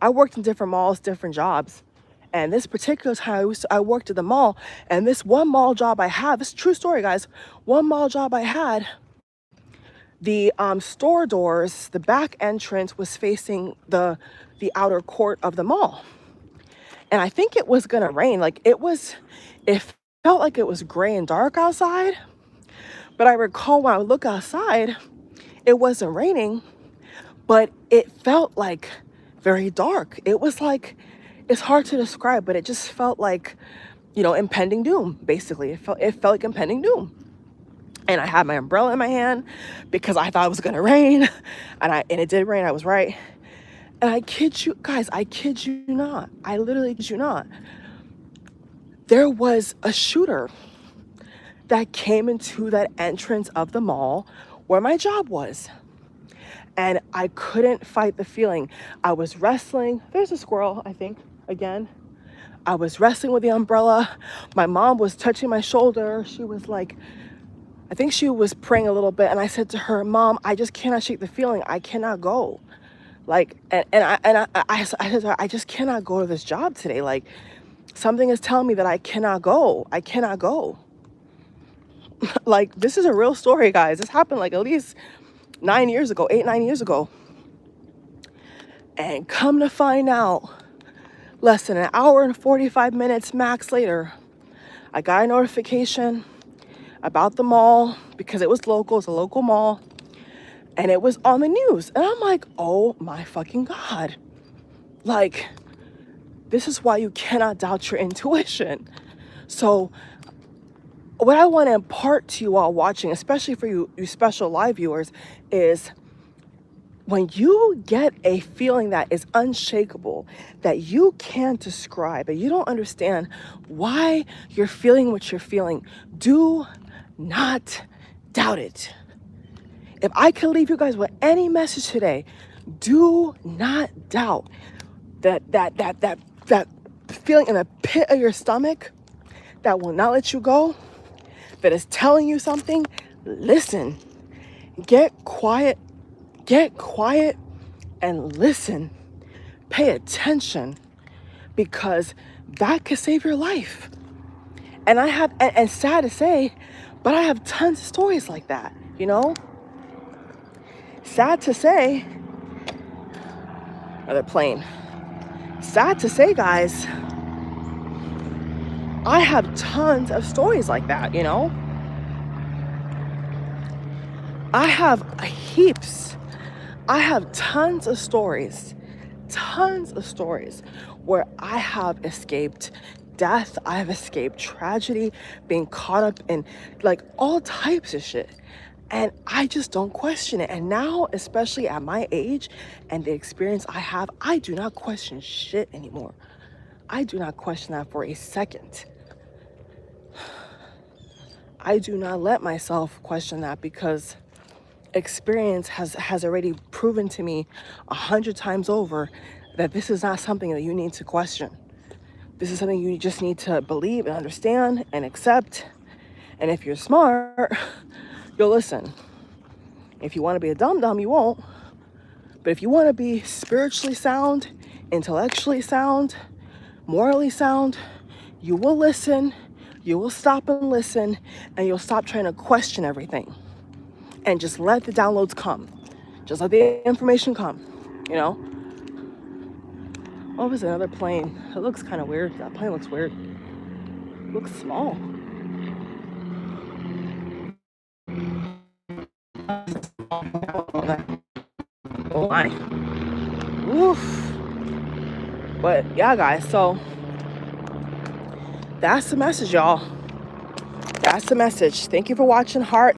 I worked in different malls, different jobs. And this particular time, I worked at the mall, and this one mall job I had, this is a true story, guys. One mall job I had, the store doors, the back entrance was facing the outer court of the mall. And I think it was gonna rain. Like, it felt like it was gray and dark outside. But I recall when I would look outside, it wasn't raining, but it felt like very dark. It was like, it's hard to describe, but it just felt like, you know, impending doom, basically. It felt like impending doom. And I had my umbrella in my hand because I thought it was gonna rain. And it did rain, I was right. And I kid you, guys, I kid you not. I literally kid you not. There was a shooter that came into that entrance of the mall where my job was. And I couldn't fight the feeling. I was wrestling. There's a squirrel, I think, again. I was wrestling with the umbrella. My mom was touching my shoulder. She was like, I think she was praying a little bit. And I said to her, Mom, I just cannot shake the feeling. I cannot go. Like, I said to her, I just cannot go to this job today. Like, something is telling me that I cannot go. I cannot go. Like, this is a real story, guys. This happened like at least 9 years ago, 8, 9 years ago. And come to find out, less than an hour and 45 minutes max later, I got a notification about the mall because it was local, it's a local mall, and it was on the news. And I'm like, oh my fucking God. Like, this is why you cannot doubt your intuition. So what I want to impart to you all watching, especially for you special live viewers, is when you get a feeling that is unshakable, that you can't describe, and you don't understand why you're feeling what you're feeling, do not doubt it. If I could leave you guys with any message today, do not doubt that feeling in the pit of your stomach that will not let you go, that is telling you something. Listen, get quiet and listen. Pay attention, because that could save your life. And I have, and sad to say, but I have tons of stories like that, you know? Sad to say, another plane. Sad to say, guys, I have tons of stories like that, you know? I have heaps. I have tons of stories where I have escaped death, I have escaped tragedy, being caught up in like all types of shit. And I just don't question it. And now, especially at my age and the experience I have, I do not question shit anymore. I do not question that for a second. I do not let myself question that, because experience has already proven to me 100 times over that this is not something that you need to question. This is something you just need to believe and understand and accept. And if you're smart, you'll listen. If you want to be a dum-dum, you won't. But if you want to be spiritually sound, intellectually sound, morally sound, you will listen, you will stop and listen, and you'll stop trying to question everything. And just let the downloads come. Just let the information come, you know? Oh, there's another plane. It looks kind of weird. That plane looks weird. It looks small. Oh my. Oof. But yeah, guys, so that's the message, y'all. That's the message. Thank you for watching, heart.